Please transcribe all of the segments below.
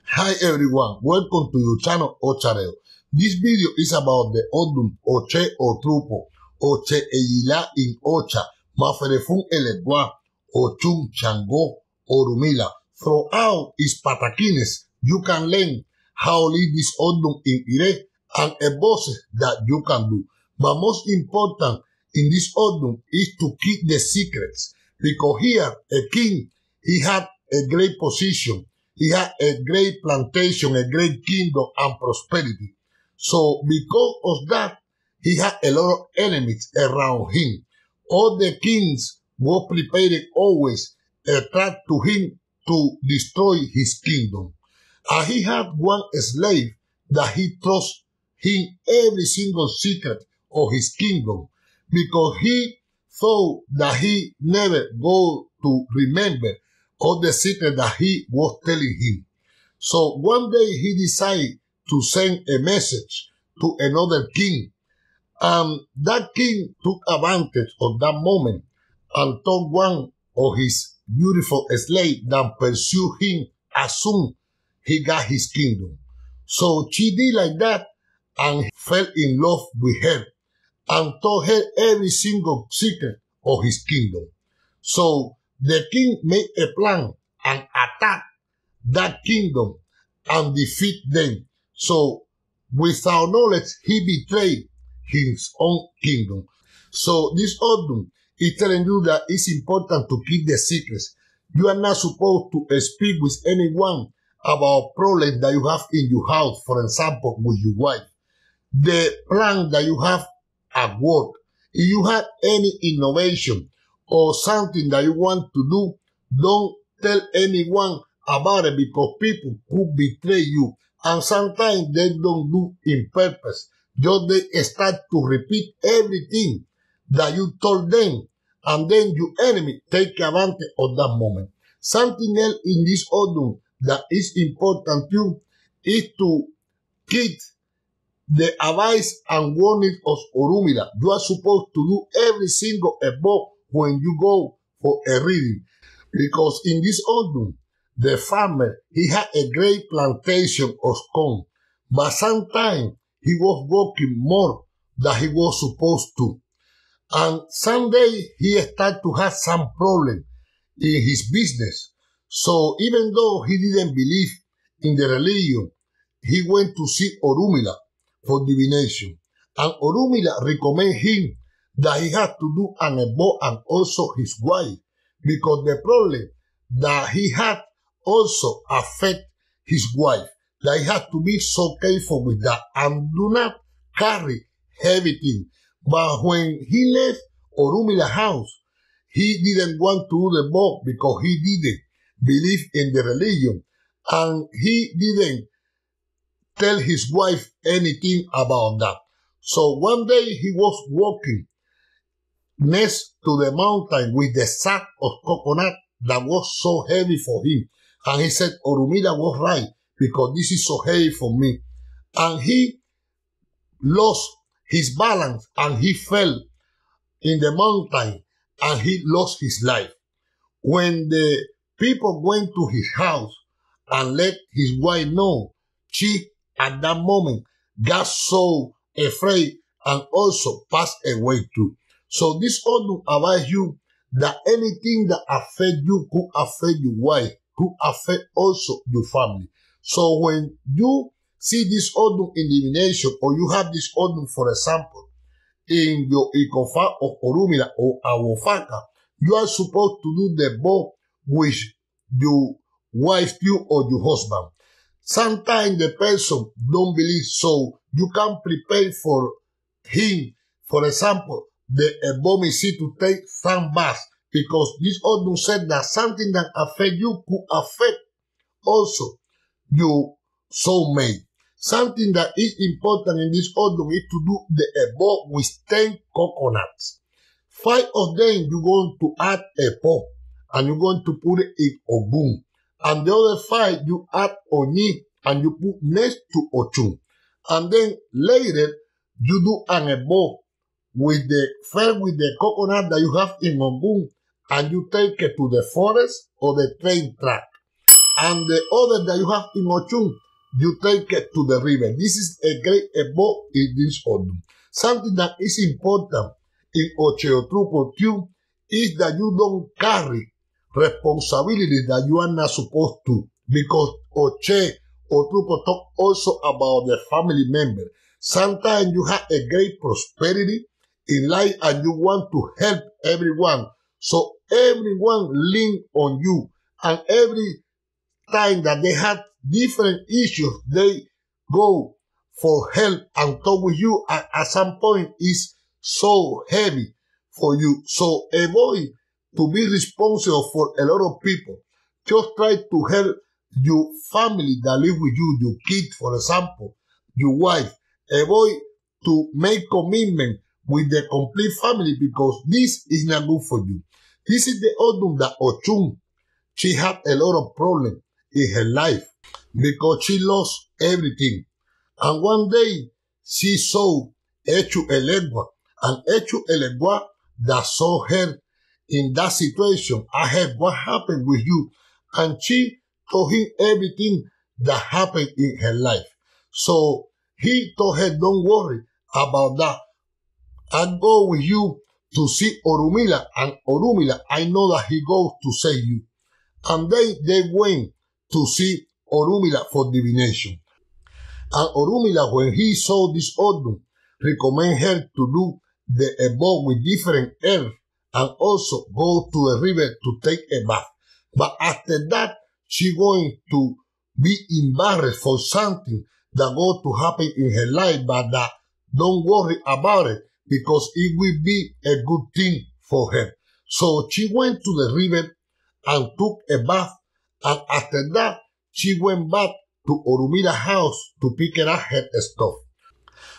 Hi everyone, welcome to your channel OCHAREO. This video is about the ODUN, OCHE OTRUPO, OCHE EGBOSES in OCHE MAFEREFUN ELEGUA, OCHUN, CHANGO, ORUMILA. Throughout its patakines, you can learn how to lead this ODUN in Ire and EGBOSES that you can do. But most important in this ODUN is to keep the secrets, because here a king, he had a great position. He had a great plantation, a great kingdom and prosperity. So because of that, he had a lot of enemies around him. All the kings were prepared always attract to him to destroy his kingdom. And he had one slave that he trust him every single secret of his kingdom, because he thought that he never go to remember all the secret that he was telling him. So one day he decided to send a message to another king. And that king took advantage of that moment and took one of his beautiful slaves that pursued him as soon he got his kingdom. So she did like that and fell in love with her and told her every single secret of his kingdom. So the king made a plan and attacked that kingdom and defeat them. So without knowledge, he betrayed his own kingdom. So this ODUN is telling you that it's important to keep the secrets. You are not supposed to speak with anyone about problems that you have in your house, for example, with your wife. The plan that you have at work. If you have any innovation or something that you want to do, don't tell anyone about it, because people could betray you. And sometimes they don't do in purpose. Just they start to repeat everything that you told them. And then your enemy take advantage of that moment. Something else in this ODUN that is important too is to keep the advice and warning of ORUMILA. You are supposed to do every single above when you go for a reading. Because in this ODUN, the farmer, he had a great plantation of corn. But sometimes he was working more than he was supposed to. And someday he started to have some problem in his business. So even though he didn't believe in the religion, he went to see ORUMILA for divination. And ORUMILA recommended him that he had to do an ebo and also his wife, because the problem that he had also affect his wife, that he had to be so careful with that and do not carry heavy things. But when he left ORUMILA house, he didn't want to do the ebo because he didn't believe in the religion, and he didn't tell his wife anything about that. So one day he was walking next to the mountain with the sack of coconut that was so heavy for him. And he said, ORUMILA was right, because this is so heavy for me. And he lost his balance and he fell in the mountain and he lost his life. When the people went to his house and let his wife know, she at that moment got so afraid and also passed away too. So this ODUN advise you that anything that affect you could affect your wife, could affect also your family. So when you see this ODUN in divination, or you have this ODUN, for example, in your Ikofa of ORUMILA or Awofaka, you are supposed to do the both with your wife too or your husband. Sometimes the person don't believe, so you can prepare for him, for example, the ebomisi to take some baths, because this ODUN said that something that affect you could affect also your soulmate. Something that is important in this ODUN is to do the ebo with 10 coconuts. 5 of them you're going to add epo, and you're going to put it in Ogun. And the other 5 you add Oni, and you put next to Ochun. And then later you do an ebo with the coconut that you have in Ogun, and you take it to the forest or the train track. and the other that you have in Ochun, you take it to the river. This is a great ebo in this Odun. Something that is important in OCHE OTRUPO too is that you don't carry responsibility that you are not supposed to, because OCHE OTRUPO talk also about the family member. Sometimes you have a great prosperity in life and you want to help everyone. So everyone lean on you, and every time that they have different issues, they go for help and talk with you, and at some point it's so heavy for you. So avoid to be responsible for a lot of people. Just try to help your family that live with you, your kids, for example, your wife. Avoid to make commitment with the complete family, because this is not good for you. This is the Odun that Ochun, she had a lot of problems in her life because she lost everything. And one day she saw OCHE Elegua, and OCHE Elegua that saw her in that situation. I heard what happened with you, and she told him everything that happened in her life. So he told her, don't worry about that. I'll go with you to see ORUMILA, and ORUMILA, I know that he goes to save you. And then they went to see ORUMILA for divination. And ORUMILA, when he saw this Odun, recommend her to do the above with different herbs, and also go to the river to take a bath. But after that, she going to be embarrassed for something that going to happen in her life, but that don't worry about it, because it will be a good thing for her. So she went to the river and took a bath, and after that, she went back to ORUMILA's house to pick up her stuff.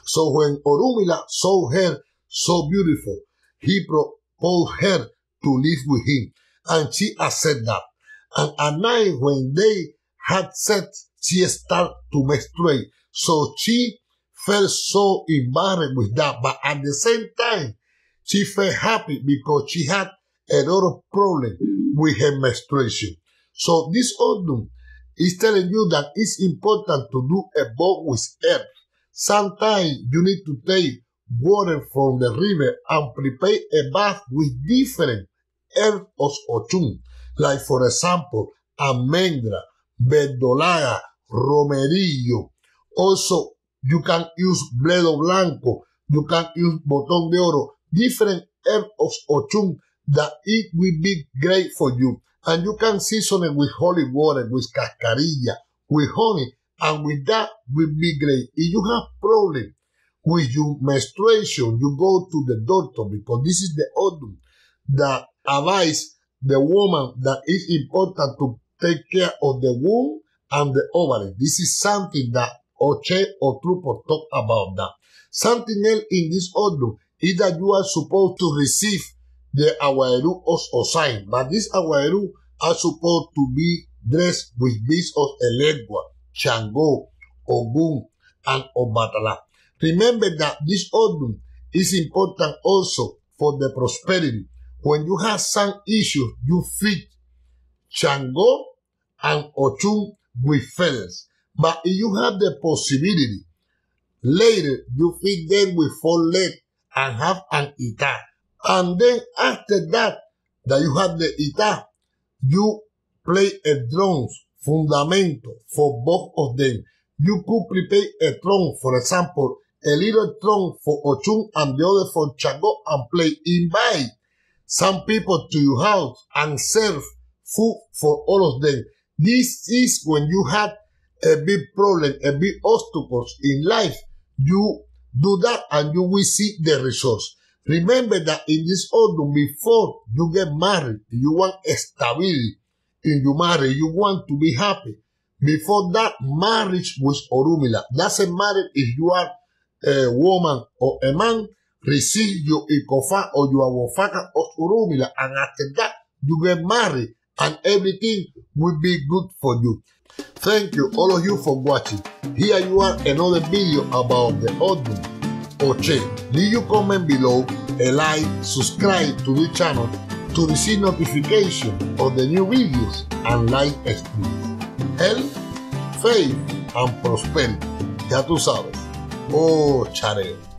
So when ORUMILA saw her so beautiful, he proposed her to live with him, and she accepted that. And at night, when they had sex, she started to menstruate. So she felt so embarrassed with that, but at the same time, she felt happy because she had a lot of problems with her menstruation. So this Odun is telling you that it's important to do a bath with herbs. Sometimes you need to take water from the river and prepare a bath with different herbs of Ochun, like for example, almendra, verdolaga, romerillo. Also, you can use bledo blanco, you can use botón de oro, different herbs of Ochun that it will be great for you. And you can season it with holy water, with cascarilla, with honey, and with that will be great. If you have problem with your menstruation, you go to the doctor, because this is the Odun that advise the woman that it's important to take care of the womb and the ovary. This is something that OCHE OTRUPO talk about that. Something else in this Odun is that you are supposed to receive the aguaeru of sign, but these aguaeru are supposed to be dressed with beads of Elegua, CHANGO, ODUN, and Obatala. Remember that this Odun is important also for the prosperity. When you have some issues, you feed CHANGO and OCHUN with feathers. But if you have the possibility, later you feed them with 4 legs and have an ita. And then after that you have the ita, you play a drums, fundamento for both of them. You could prepare a throne, for example, a little throne for Ochun and the other for CHANGO, and play. Invite some people to your house and serve food for all of them. This is when you have a big problem, a big obstacles in life. You do that and you will see the results. Remember that in this Odun, before you get married, you want stability in your marriage. You want to be happy. Before that, marriage with ORUMILA. Doesn't matter if you are a woman or a man, receive your ikofa or your awofaka of ORUMILA, and after that, you get married and everything will be good for you. Thank you all of you for watching. Here you are, another video about the Odun OCHE. Leave your comment below, a like, subscribe to the channel to receive notification of the new videos, and like streams. health, faith, and prosperity. Ya tú sabes. OCHAREO.